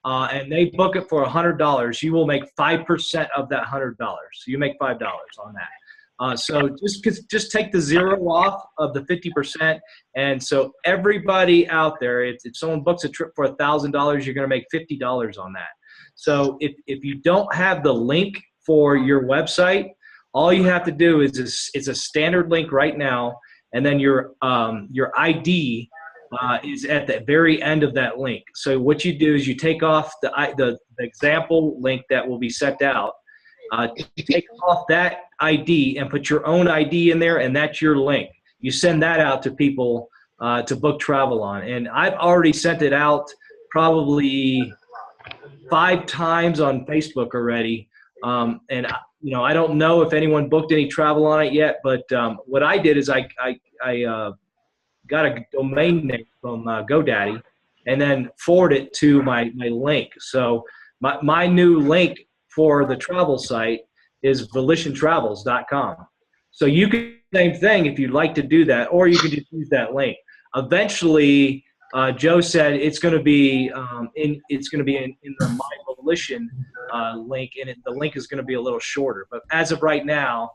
and they book it for $100, you will make 5% of that $100. So you make $5 on that. So just take the 0 off of the 50%. And so everybody out there, if someone books a trip for $1,000, you're going to make $50 on that. So if you don't have the link for your website, all you have to do is it's a standard link right now. And then your ID is at the very end of that link. So what you do is you take off the example link that will be sent out. Take off that ID and put your own ID in there, and that's your link. You send that out to people to book travel on. And I've already sent it out probably 5 times on Facebook already. And I don't know if anyone booked any travel on it yet, but what I did is I got a domain name from GoDaddy and then forward it to my link. So my new link for the travel site is VolishonTravels.com. So you can same thing if you'd like to do that, or you can just use that link. Eventually, Joe said it's going to be in the My Volishon link, and the link is going to be a little shorter. But as of right now,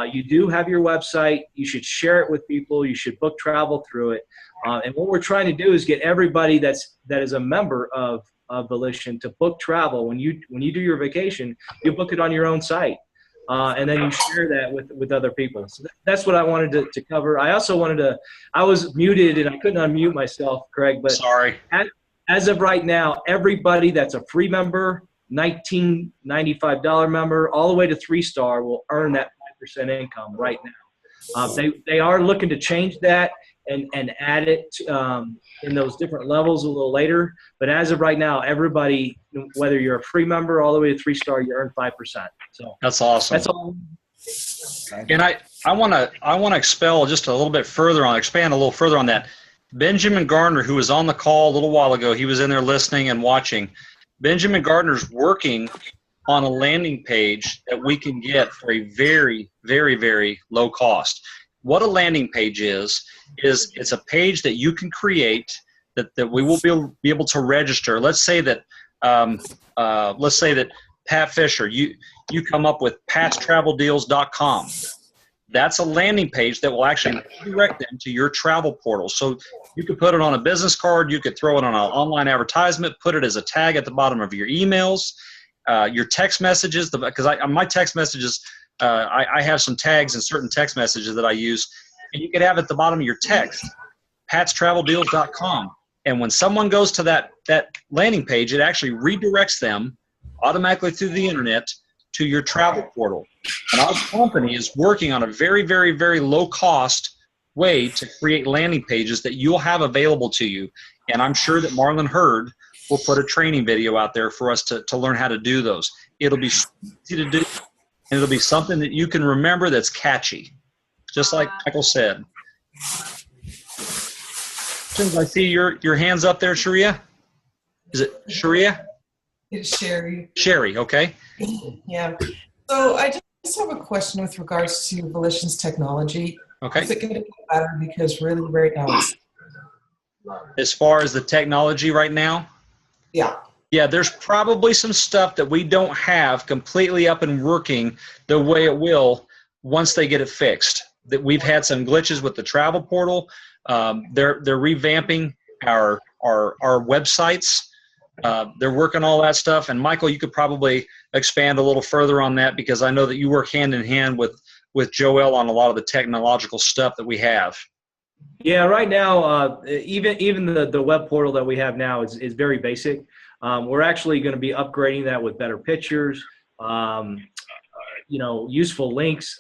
you do have your website. You should share it with people. You should book travel through it. And what we're trying to do is get everybody that is a member of Volishon to book travel. When you do your vacation, you book it on your own site. And then you share that with other people. So that's what I wanted to cover. I also I was muted and I couldn't unmute myself, Craig, but sorry. As of right now, everybody that's a free member, $19.95 member, all the way to 3-star will earn that 5% income right now. They are looking to change that and add it in those different levels a little later. But as of right now, everybody, whether you're a free member all the way to 3-star, you earn 5%. So that's awesome. That's all. And I want to expand a little further on that. Benjamin Gardner, who was on the call a little while ago, he was in there listening and watching. Benjamin Gardner's working on a landing page that we can get for a very, very, very low cost. What a landing page is it's a page that you can create that we will be able to register. Let's say that Pat Fisher, you come up with patstraveldeals.com. That's a landing page that will actually direct them to your travel portal. So you could put it on a business card. You could throw it on an online advertisement, put it as a tag at the bottom of your emails, your text messages, because my text messages I have some tags in certain text messages that I use, and you could have at the bottom of your text, patstraveldeals.com. And when someone goes to that landing page, it actually redirects them automatically through the internet to your travel portal. And our company is working on a very, very, very low cost way to create landing pages that you'll have available to you. And I'm sure that Marlon Hurd will put a training video out there for us to learn how to do those. It'll be easy to do, and it'll be something that you can remember that's catchy, just like Michael said. I see your hands up there, Sharia. Is it Sharia? It's Sherry. Sherry, okay. Yeah. So I just have a question with regards to Volishon's technology. Okay. Is it going to get better? Because really right now it's... As far as the technology right now? Yeah. Yeah, there's probably some stuff that we don't have completely up and working the way it will once they get it fixed. That we've had some glitches with the travel portal. They're revamping our websites. They're working all that stuff. And Michael, you could probably expand a little further on that, because I know that you work hand in hand with Joel on a lot of the technological stuff that we have. Yeah, right now, even the web portal that we have now is very basic. We're actually going to be upgrading that with better pictures, useful links.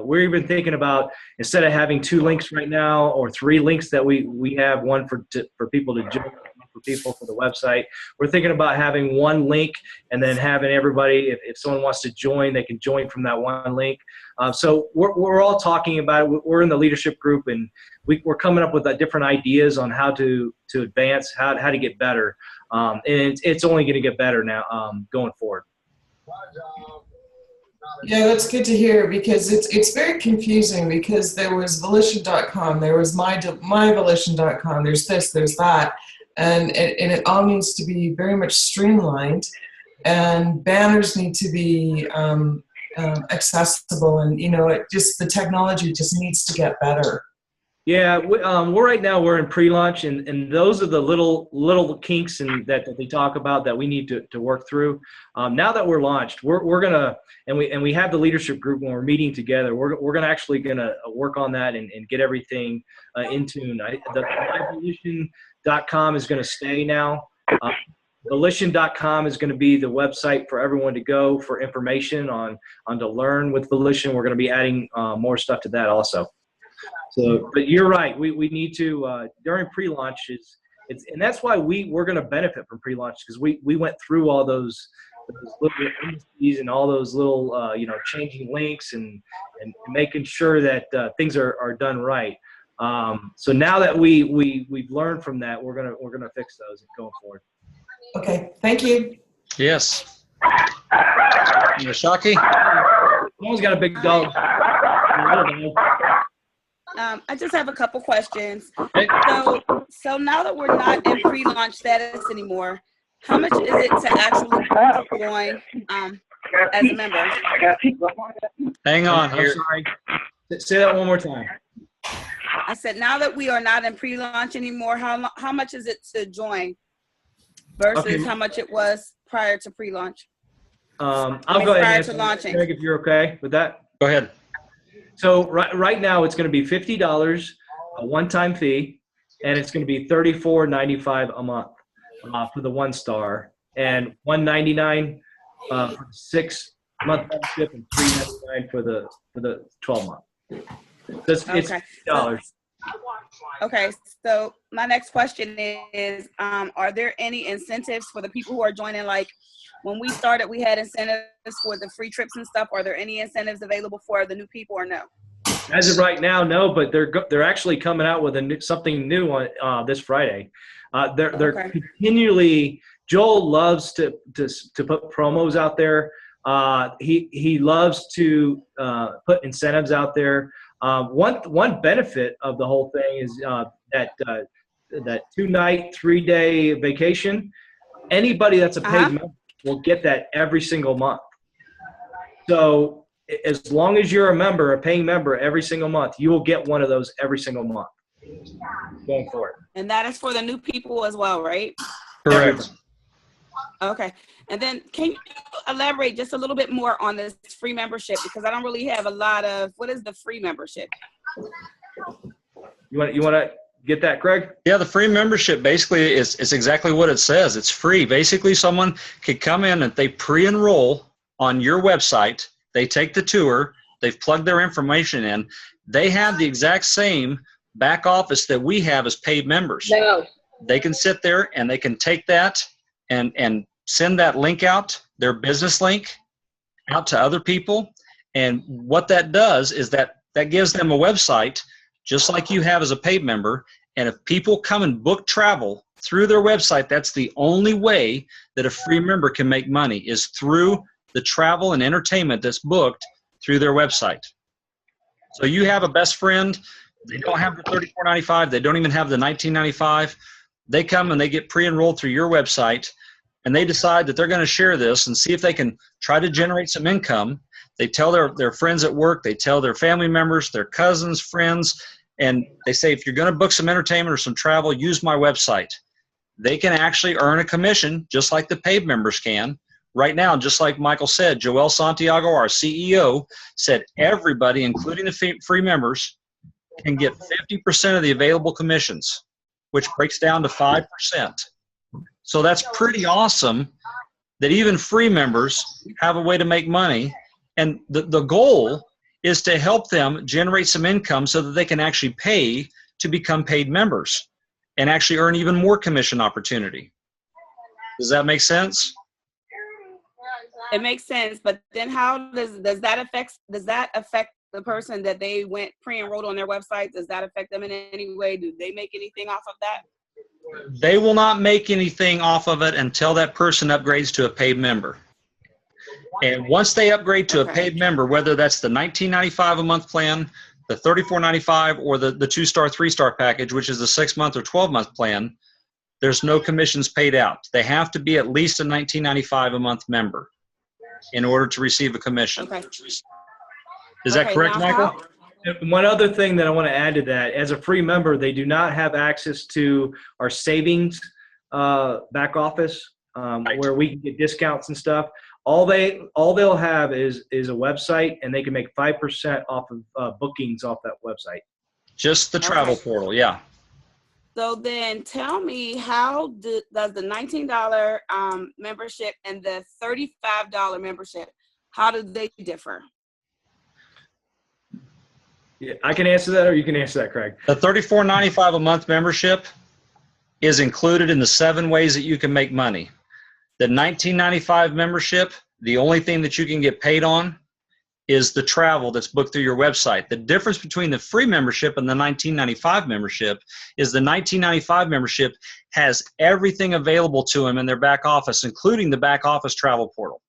We're even thinking about, instead of having 2 links right now or 3 links that we have, one for people to join, for people for the website. We're thinking about having 1 link, and then having everybody, if someone wants to join, they can join from that 1 link. So we're all talking about it. We're in the leadership group, and we're coming up with different ideas on how to advance, how to get better. And it's only going to get better now going forward. Yeah, that's good to hear, because it's very confusing, because there was Volishon.com, there was myVolishon.com, there's this, there's that, and it all needs to be very much streamlined, and banners need to be accessible, and the technology just needs to get better. Yeah, right now we're in pre-launch, and those are the little kinks that they talk about that we need to work through. Now that we're launched, we're gonna, and we have the leadership group when we're meeting together. We're gonna actually work on that and get everything in tune. The Volishon.com is gonna stay now. Volishon.com is going to be the website for everyone to go for information on to learn with Volishon. We're going to be adding more stuff to that also. So, but you're right. We need to during pre-launch and that's why we're going to benefit from pre-launch, because we went through all those little indices and all those little changing links and making sure that things are done right. So now that we've learned from that, we're gonna fix those going forward. Okay, thank you. Yes. Shaki? Someone's got a big dog. I just have a couple questions. Hey. So now that we're not in pre-launch status anymore, how much is it to actually join as a member? Hang on I'm here. sorry. Say that one more time. I said, now that we are not in pre-launch anymore, how much is it to join versus how much it was prior to pre-launch? I'll go ahead and prior answer to that, launching. Greg, if you're okay with that. Go ahead. So right now it's going to be $50, a one-time fee, and it's going to be $34.95 a month for the 1-star, and $199 for the 6-month membership, and $399 for the 12-month. It's $50. Okay, so my next question is, are there any incentives for the people who are joining? Like when we started, we had incentives for the free trips and stuff. Are there any incentives available for the new people, or no? As of right now, no, but they're actually coming out with something new on this Friday. They're continually. Joel loves to put promos out there. He loves to put incentives out there. One benefit of the whole thing is that 2-night, 3-day vacation. Anybody that's a paid member will get that every single month. So as long as you're a paying member every single month, you will get one of those every single month going forward. And that is for the new people as well, right? Correct. Okay. And then can you elaborate just a little bit more on this free membership? Because I don't really have a lot of, what is the free membership? You want to get that, Craig? Yeah, the free membership basically is exactly what it says. It's free. Basically, someone could come in and they pre-enroll on your website. They take the tour. They've plugged their information in. They have the exact same back office that we have as paid members. No. They can sit there and they can take that and send that link out, their business link, out to other people. And what that does is that gives them a website just like you have as a paid member. And if people come and book travel through their website, that's the only way that a free member can make money, is through the travel and entertainment that's booked through their website. So you have a best friend, they don't have the $34.95, they don't even have the $19.95. They come and they get pre-enrolled through your website, and they decide that they're going to share this and see if they can try to generate some income. They tell their friends at work, they tell their family members, their cousins, friends, and they say, if you're going to book some entertainment or some travel, use my website. They can actually earn a commission just like the paid members can. Right now, just like Michael said, Joel Santiago, our CEO, said everybody, including the free members, can get 50% of the available commissions, which breaks down to 5%. So that's pretty awesome that even free members have a way to make money. And the goal is to help them generate some income so that they can actually pay to become paid members and actually earn even more commission opportunity. Does that make sense? It makes sense, but then how does that affect the person that they went pre-enrolled on their website? Does that affect them in any way? Do they make anything off of that? They will not make anything off of it until that person upgrades to a paid member. And once they upgrade to a paid member, whether that's the $19.95 a month plan, the $34.95, or the 2-star, 3-star package, which is the 6-month or 12-month plan, there's no commissions paid out. They have to be at least a $19.95 a month member in order to receive a commission. Okay. Is that correct, Michael? One other thing that I want to add to that, as a free member, they do not have access to our savings back office Right. where we can get discounts and stuff. All they'll have is a website, and they can make 5% off of bookings off that website. Just the travel portal, yeah. So then tell me, how does the $19 membership and the $35 membership, how do they differ? Yeah, I can answer that, or you can answer that, Craig. The $34.95 a month membership is included in the 7 ways that you can make money. The $19.95 membership, the only thing that you can get paid on is the travel that's booked through your website. The difference between the free membership and the $19.95 membership is the $19.95 membership has everything available to them in their back office, including the back office travel portal.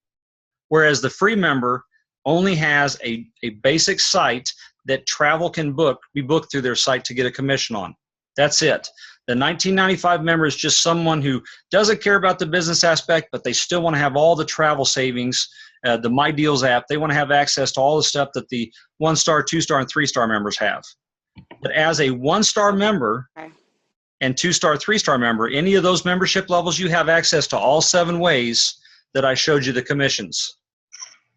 Whereas the free member only has a basic site that travel can be booked through their site to get a commission on. That's it. The $19.95 member is just someone who doesn't care about the business aspect, but they still want to have all the travel savings, the My Deals app. They want to have access to all the stuff that the 1-star, 2-star, and 3-star members have. But as a 1-star member and 2-star, 3-star member, any of those membership levels, you have access to all 7 ways that I showed you the commissions.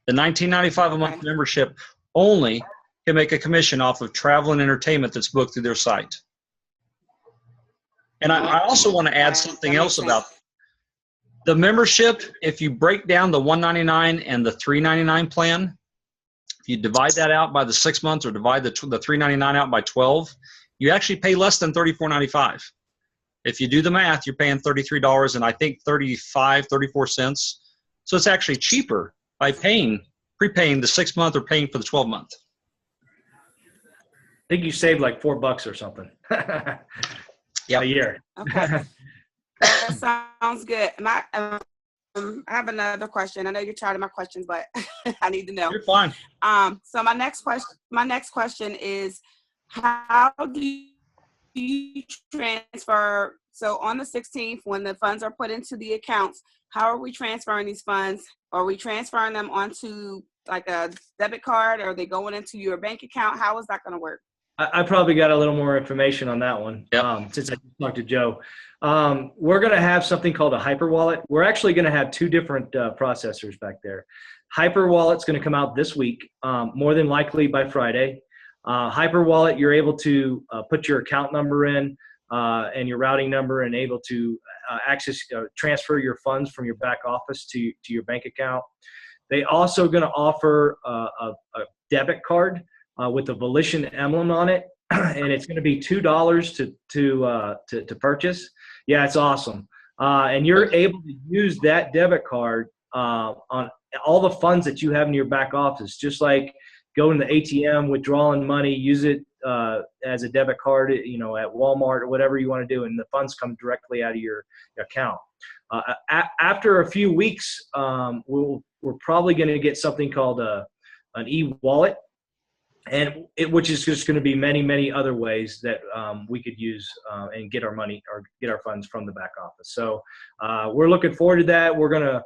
The $19.95 a month membership only can make a commission off of travel and entertainment that's booked through their site. And I also want to add something else about the membership. If you break down the $199 and the $399 plan, if you divide that out by the 6 months or divide the $399 out by 12, you actually pay less than $34.95. If you do the math, you're paying $33 and I think 34 cents. So it's actually cheaper by prepaying the 6 month or paying for the 12 month. I think you saved like $4 or something. Yep. A year. Okay. That sounds good. I have another question. I know you're tired of my questions, but I need to know. You're fine. So my next question is, how do you transfer? So on the 16th, when the funds are put into the accounts, how are we transferring these funds? Are we transferring them onto like a debit card, or are they going into your bank account? How is that going to work? I probably got a little more information on that one. Yep. Since I talked to Joe. We're going to have something called a hyper wallet. We're actually going to have two different processors back there. Hyper wallet's going to come out this week, more than likely by Friday. Hyper wallet, you're able to put your account number in and your routing number, and able to transfer your funds from your back office to your bank account. They also going to offer a debit card with a Volishon emblem on it, and it's going to be $2 to purchase. Yeah, it's awesome. And you're able to use that debit card on all the funds that you have in your back office, just like going to the ATM, withdrawing money, use it as a debit card, at Walmart or whatever you want to do, and the funds come directly out of your account. After a few weeks, we're probably going to get something called an e-wallet, which is just going to be many, many other ways that we could use and get our money or get our funds from the back office. So we're looking forward to that. We're going to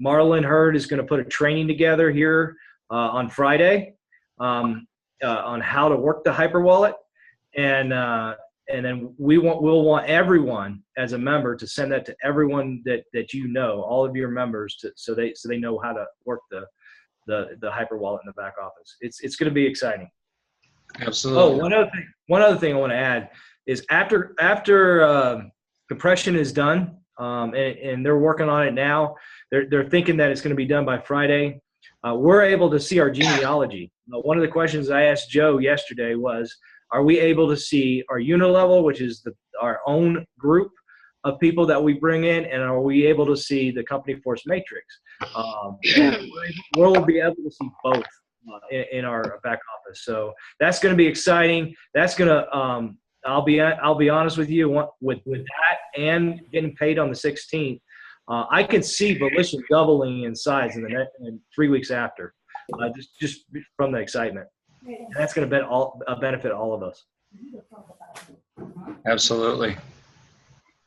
Marlon Hurd is going to put a training together here on Friday on how to work the hyper wallet, and then we'll want everyone as a member to send that to everyone that all of your members, so they know how to work the hyper wallet in the back office. It's going to be exciting. Absolutely. Oh, one other thing I want to add is after compression is done, and they're working on it now. They're thinking that it's going to be done by Friday. We're able to see our genealogy. One of the questions I asked Joe yesterday was, are we able to see our unilevel, which is our own group of people that we bring in, and are we able to see the company force matrix? We'll be able to see both in our back office. So that's going to be exciting. That's going to I'll be honest with you, with that and getting paid on the 16th, I can see Volishon doubling in size in 3 weeks after, just from the excitement. And that's going to benefit all of us. Absolutely.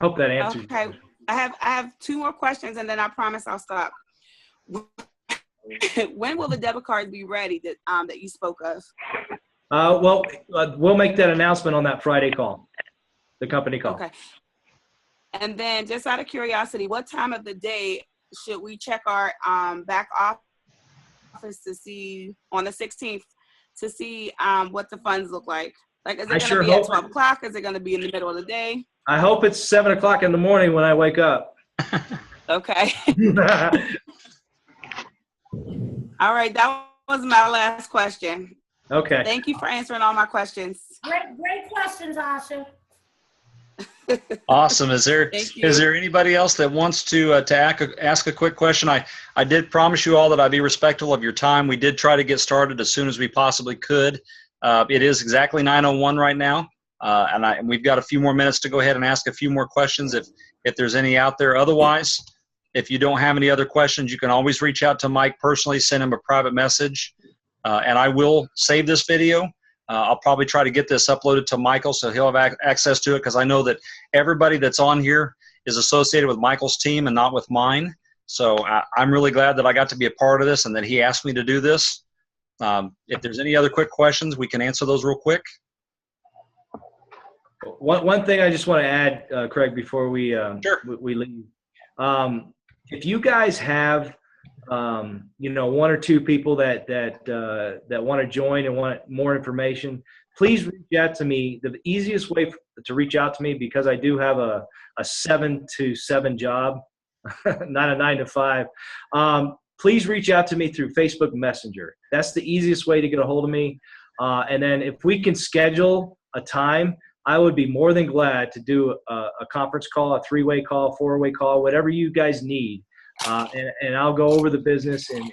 Hope that answers. Okay, I have two more questions, and then I promise I'll stop. When will the debit cards be ready that you spoke of? We'll make that announcement on that Friday call, the company call. Okay. And then, just out of curiosity, what time of the day should we check our back office to see on the 16th to see what the funds look like? Like, is it going to be at 12 o'clock? Is it going to be in the middle of the day? I hope it's 7 o'clock in the morning when I wake up. Okay. All right. That was my last question. Okay. Thank you for answering all my questions. Great questions, Asha. Awesome. Is there anybody else that wants to ask a quick question? I did promise you all that I'd be respectful of your time. We did try to get started as soon as we possibly could. It is exactly 9:01 right now, and we've got a few more minutes to go ahead and ask a few more questions if there's any out there. Otherwise, if you don't have any other questions, you can always reach out to Mike personally, send him a private message, and I will save this video. I'll probably try to get this uploaded to Michael so he'll have access to it, because I know that everybody that's on here is associated with Michael's team and not with mine. So I'm really glad that I got to be a part of this and that he asked me to do this. If there's any other quick questions, we can answer those real quick. One thing I just want to add, Craig, before we Sure. we leave. If you guys have one or two people that want to join and want more information, please reach out to me. The easiest way to reach out to me, because I do have a 7 to 7 job, not a 9 to 5. Please reach out to me through Facebook Messenger. That's the easiest way to get a hold of me. And then if we can schedule a time, I would be more than glad to do a conference call, a 3-way call, 4-way call, whatever you guys need. And I'll go over the business and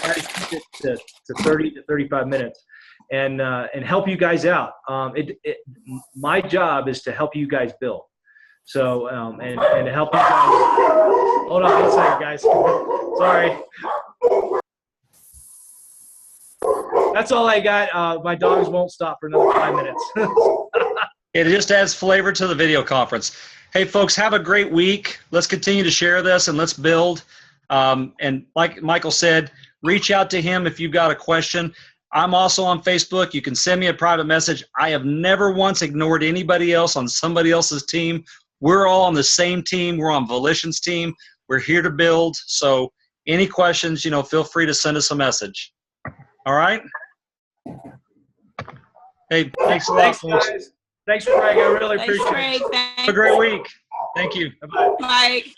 try to keep it to 30 to 35 minutes and help you guys out. My job is to help you guys build. So, and to help you guys. Hold on one second, guys. Sorry. That's all I got. My dogs won't stop for another 5 minutes. It just adds flavor to the video conference. Hey, folks, have a great week. Let's continue to share this and let's build. And like Michael said, reach out to him if you've got a question. I'm also on Facebook. You can send me a private message. I have never once ignored anybody else on somebody else's team. We're all on the same team. We're on Volishon's team. We're here to build. So any questions, feel free to send us a message. All right? Hey, thanks a lot, folks. Guys. Thanks, Craig. I really Thanks, appreciate Craig. it. Thanks, Have a great week. Thank you. Bye-bye. Mike.